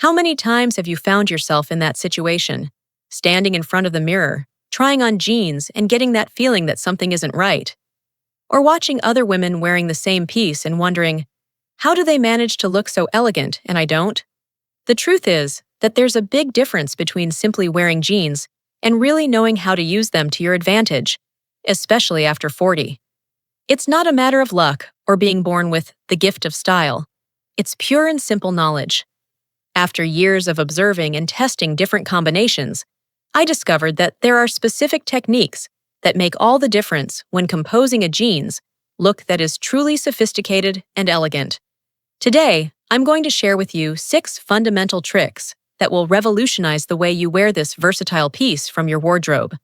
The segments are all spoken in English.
How many times have you found yourself in that situation? Standing in front of the mirror, trying on jeans and getting that feeling that something isn't right? Or watching other women wearing the same piece and wondering, how do they manage to look so elegant and I don't? The truth is that there's a big difference between simply wearing jeans and really knowing how to use them to your advantage, especially after 40. It's not a matter of luck or being born with the gift of style. It's pure and simple knowledge. After years of observing and testing different combinations, I discovered that there are specific techniques that make all the difference when composing a jeans look that is truly sophisticated and elegant. Today, I'm going to share with you 6 fundamental tricks that will revolutionize the way you wear this versatile piece from your wardrobe.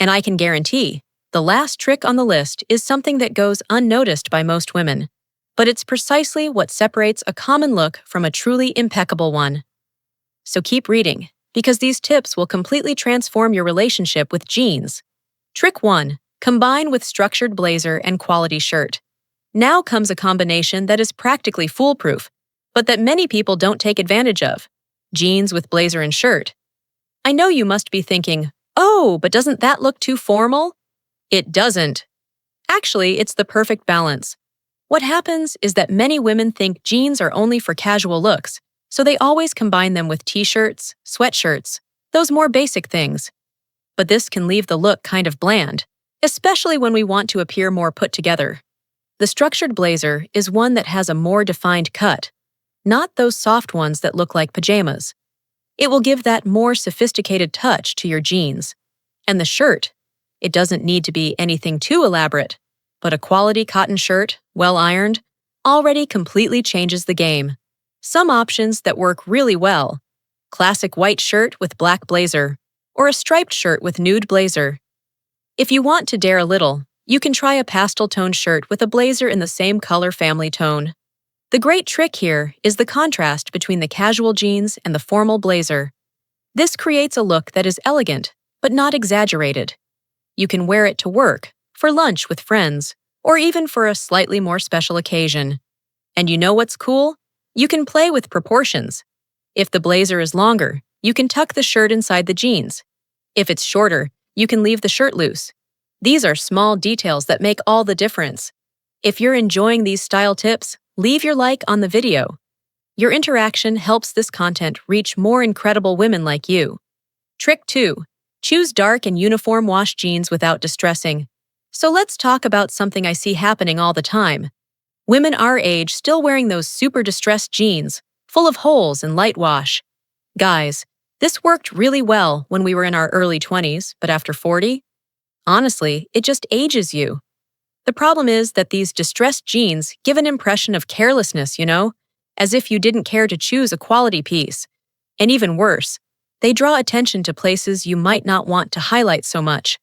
And I can guarantee, the last trick on the list is something that goes unnoticed by most women, but it's precisely what separates a common look from a truly impeccable one. So keep reading, because these tips will completely transform your relationship with jeans. Trick 1. Combine with structured blazer and quality shirt. Now comes a combination that is practically foolproof, but that many people don't take advantage of. Jeans with blazer and shirt. I know you must be thinking, oh, but doesn't that look too formal? It doesn't. Actually, it's the perfect balance. What happens is that many women think jeans are only for casual looks, so they always combine them with t-shirts, sweatshirts, those more basic things. But this can leave the look kind of bland, especially when we want to appear more put together. The structured blazer is one that has a more defined cut, not those soft ones that look like pajamas. It will give that more sophisticated touch to your jeans. And the shirt, it doesn't need to be anything too elaborate, but a quality cotton shirt, well ironed, already completely changes the game. Some options that work really well: classic white shirt with black blazer, or a striped shirt with nude blazer. If you want to dare a little, you can try a pastel-toned shirt with a blazer in the same color family tone. The great trick here is the contrast between the casual jeans and the formal blazer. This creates a look that is elegant, but not exaggerated. You can wear it to work, for lunch with friends, or even for a slightly more special occasion. And you know what's cool? You can play with proportions. If the blazer is longer, you can tuck the shirt inside the jeans. If it's shorter, you can leave the shirt loose. These are small details that make all the difference. If you're enjoying these style tips, leave your like on the video. Your interaction helps this content reach more incredible women like you. Trick 2. Choose dark and uniform wash jeans without distressing. So let's talk about something I see happening all the time. Women our age still wearing those super distressed jeans, full of holes and light wash. Guys, this worked really well when we were in our early 20s, but after 40? Honestly, it just ages you. The problem is that these distressed jeans give an impression of carelessness, as if you didn't care to choose a quality piece. And even worse, they draw attention to places you might not want to highlight so much.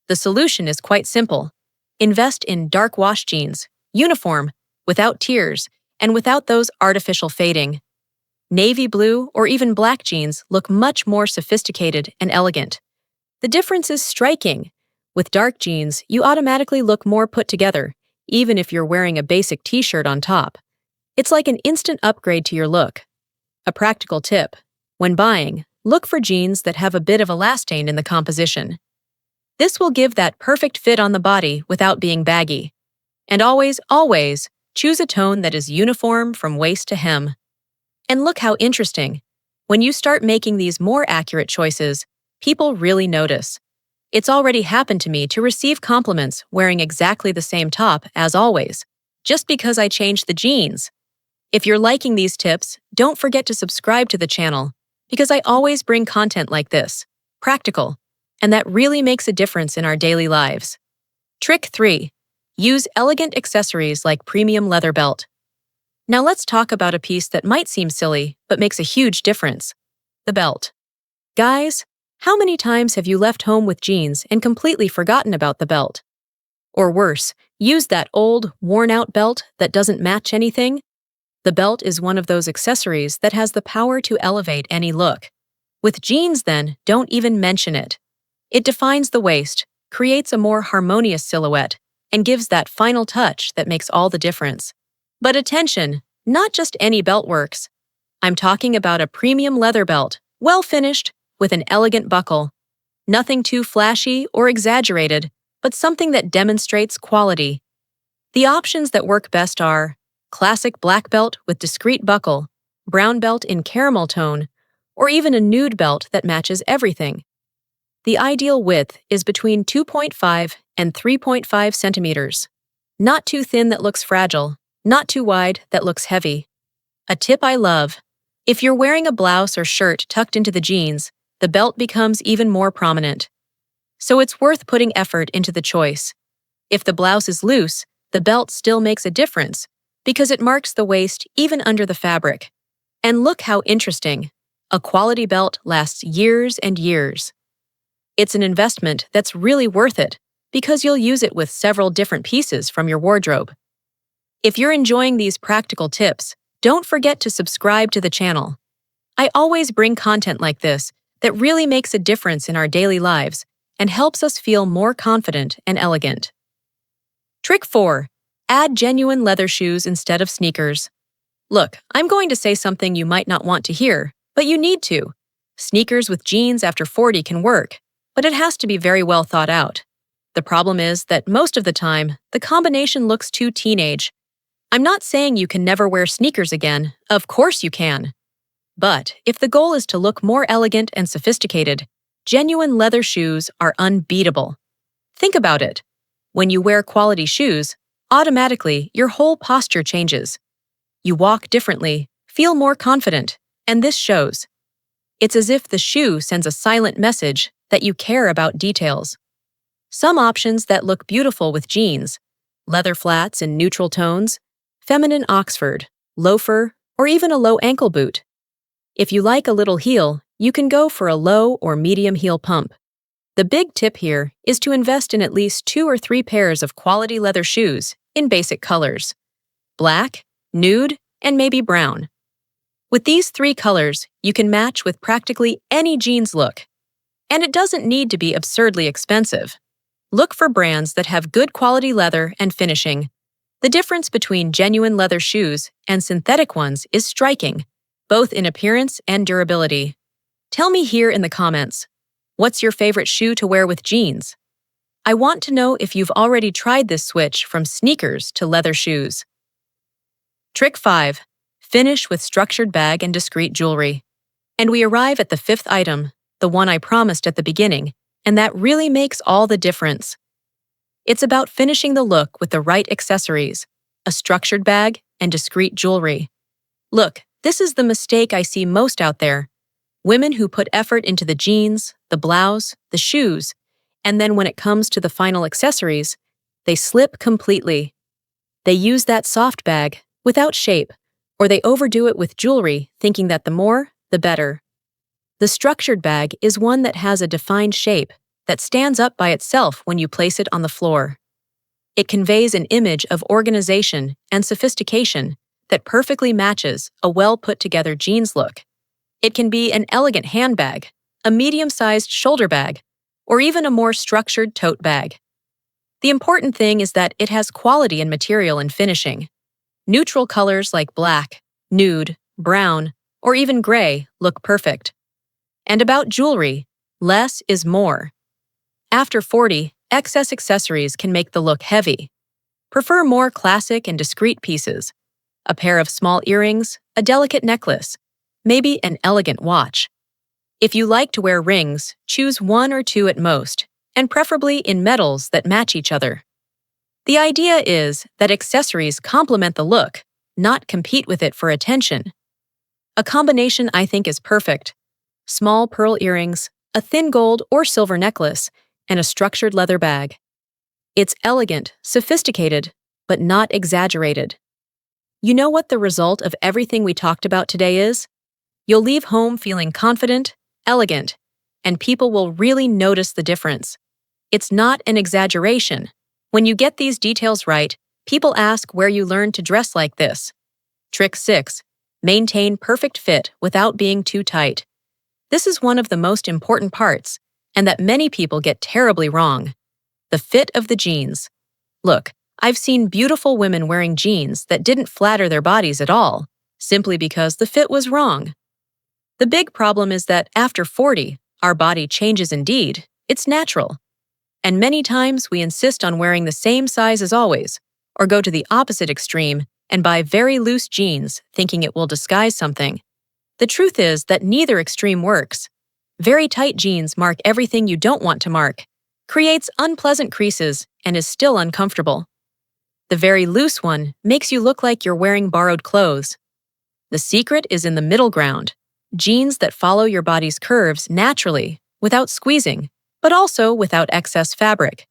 The solution is quite simple. Invest in dark wash jeans, uniform, without tears, and without those artificial fading. Navy blue or even black jeans look much more sophisticated and elegant. The difference is striking. With dark jeans, you automatically look more put together, even if you're wearing a basic t-shirt on top. It's like an instant upgrade to your look. A practical tip: when buying, look for jeans that have a bit of elastane in the composition. This will give that perfect fit on the body without being baggy. And always, always, choose a tone that is uniform from waist to hem. And look how interesting. When you start making these more accurate choices, people really notice. It's already happened to me to receive compliments wearing exactly the same top as always, just because I changed the jeans. If you're liking these tips, don't forget to subscribe to the channel, because I always bring content like this, practical, and that really makes a difference in our daily lives. Trick 3. Use elegant accessories like premium leather belt. Now let's talk about a piece that might seem silly, but makes a huge difference: the belt. Guys, how many times have you left home with jeans and completely forgotten about the belt? Or worse, used that old, worn-out belt that doesn't match anything? The belt is one of those accessories that has the power to elevate any look. With jeans, then, don't even mention it. It defines the waist, creates a more harmonious silhouette, and gives that final touch that makes all the difference. But attention, not just any belt works. I'm talking about a premium leather belt, well finished, with an elegant buckle. Nothing too flashy or exaggerated, but something that demonstrates quality. The options that work best are classic black belt with discreet buckle, brown belt in caramel tone, or even a nude belt that matches everything. The ideal width is between 2.5 and 3.5 centimeters. Not too thin that looks fragile, not too wide that looks heavy. A tip I love: if you're wearing a blouse or shirt tucked into the jeans, the belt becomes even more prominent. So it's worth putting effort into the choice. If the blouse is loose, the belt still makes a difference because it marks the waist even under the fabric. And look how interesting. A quality belt lasts years and years. It's an investment that's really worth it because you'll use it with several different pieces from your wardrobe. If you're enjoying these practical tips, don't forget to subscribe to the channel. I always bring content like this that really makes a difference in our daily lives and helps us feel more confident and elegant. Trick 4. Add genuine leather shoes instead of sneakers. Look, I'm going to say something you might not want to hear, but you need to. Sneakers with jeans after 40 can work, but it has to be very well thought out. The problem is that most of the time, the combination looks too teenage. I'm not saying you can never wear sneakers again. Of course you can. But if the goal is to look more elegant and sophisticated, genuine leather shoes are unbeatable. Think about it. When you wear quality shoes, automatically your whole posture changes. You walk differently, feel more confident, and this shows. It's as if the shoe sends a silent message that you care about details. Some options that look beautiful with jeans: leather flats in neutral tones, feminine Oxford, loafer, or even a low ankle boot. If you like a little heel, you can go for a low or medium heel pump. The big tip here is to invest in at least 2 or 3 pairs of quality leather shoes in basic colors: black, nude, and maybe brown. With these 3 colors, you can match with practically any jeans look. And it doesn't need to be absurdly expensive. Look for brands that have good quality leather and finishing. The difference between genuine leather shoes and synthetic ones is striking, both in appearance and durability. Tell me here in the comments, what's your favorite shoe to wear with jeans? I want to know if you've already tried this switch from sneakers to leather shoes. Trick 5. Finish with structured bag and discreet jewelry. And we arrive at the 5th item, the one I promised at the beginning, and that really makes all the difference. It's about finishing the look with the right accessories, a structured bag, and discreet jewelry. Look, this is the mistake I see most out there. Women who put effort into the jeans, the blouse, the shoes, and then when it comes to the final accessories, they slip completely. They use that soft bag without shape, or they overdo it with jewelry, thinking that the more, the better. The structured bag is one that has a defined shape that stands up by itself when you place it on the floor. It conveys an image of organization and sophistication that perfectly matches a well-put-together jeans look. It can be an elegant handbag, a medium-sized shoulder bag, or even a more structured tote bag. The important thing is that it has quality in material and finishing. Neutral colors like black, nude, brown, or even gray look perfect. And about jewelry, less is more. After 40, excess accessories can make the look heavy. Prefer more classic and discreet pieces: a pair of small earrings, a delicate necklace, maybe an elegant watch. If you like to wear rings, choose 1 or 2 at most, and preferably in metals that match each other. The idea is that accessories complement the look, not compete with it for attention. A combination I think is perfect: small pearl earrings, a thin gold or silver necklace, and a structured leather bag. It's elegant, sophisticated, but not exaggerated. You know what the result of everything we talked about today is? You'll leave home feeling confident, elegant, and people will really notice the difference. It's not an exaggeration. When you get these details right, people ask where you learned to dress like this. Trick 6. Maintain perfect fit without being too tight. This is one of the most important parts, and that many people get terribly wrong. The fit of the jeans. Look, I've seen beautiful women wearing jeans that didn't flatter their bodies at all, simply because the fit was wrong. The big problem is that after 40, our body changes indeed. It's natural. And many times we insist on wearing the same size as always, or go to the opposite extreme and buy very loose jeans thinking it will disguise something. The truth is that neither extreme works. Very tight jeans mark everything you don't want to mark, creates unpleasant creases, and is still uncomfortable. The very loose one makes you look like you're wearing borrowed clothes. The secret is in the middle ground, jeans that follow your body's curves naturally, without squeezing, but also without excess fabric.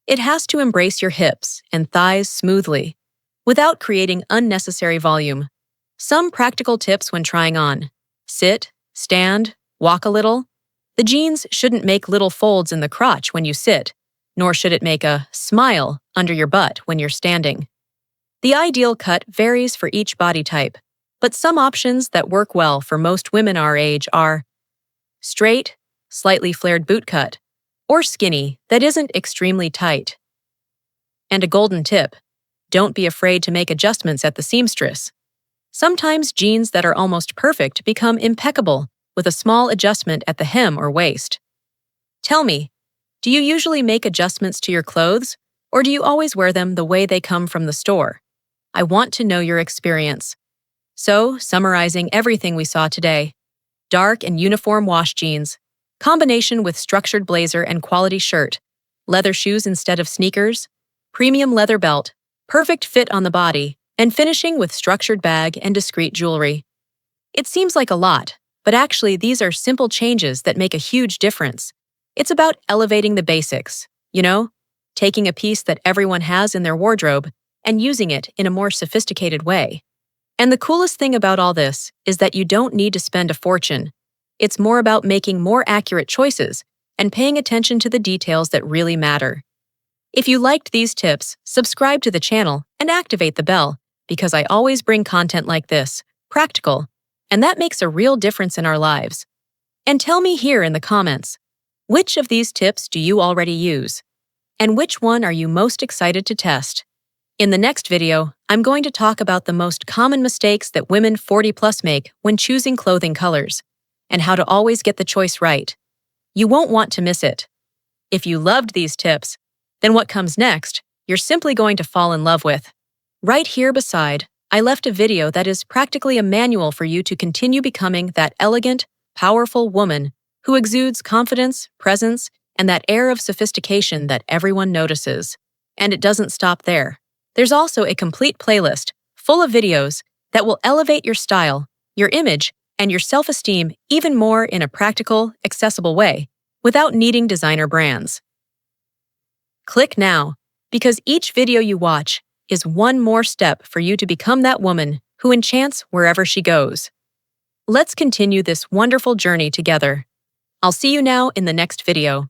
It has to embrace your hips and thighs smoothly, without creating unnecessary volume. Some practical tips when trying on: sit, stand, walk a little. The jeans shouldn't make little folds in the crotch when you sit, nor should it make a smile under your butt when you're standing. The ideal cut varies for each body type, but some options that work well for most women our age are straight, slightly flared boot cut, or skinny that isn't extremely tight. And a golden tip: don't be afraid to make adjustments at the seamstress. Sometimes jeans that are almost perfect become impeccable with a small adjustment at the hem or waist. Tell me, do you usually make adjustments to your clothes, or do you always wear them the way they come from the store? I want to know your experience. So, summarizing everything we saw today: dark and uniform wash jeans, combination with structured blazer and quality shirt, leather shoes instead of sneakers, premium leather belt, perfect fit on the body, and finishing with structured bag and discreet jewelry. It seems like a lot, but actually these are simple changes that make a huge difference. It's about elevating the basics, taking a piece that everyone has in their wardrobe and using it in a more sophisticated way. And the coolest thing about all this is that you don't need to spend a fortune. It's more about making more accurate choices and paying attention to the details that really matter. If you liked these tips, subscribe to the channel and activate the bell, because I always bring content like this, practical, and that makes a real difference in our lives. And tell me here in the comments, which of these tips do you already use? And which one are you most excited to test? In the next video, I'm going to talk about the most common mistakes that women 40+ make when choosing clothing colors, and how to always get the choice right. You won't want to miss it. If you loved these tips, then what comes next, you're simply going to fall in love with. Right here beside, I left a video that is practically a manual for you to continue becoming that elegant, powerful woman who exudes confidence, presence, and that air of sophistication that everyone notices. And it doesn't stop there. There's also a complete playlist full of videos that will elevate your style, your image, and your self-esteem even more in a practical, accessible way, without needing designer brands. Click now, because each video you watch is one more step for you to become that woman who enchants wherever she goes. Let's continue this wonderful journey together. I'll see you now in the next video.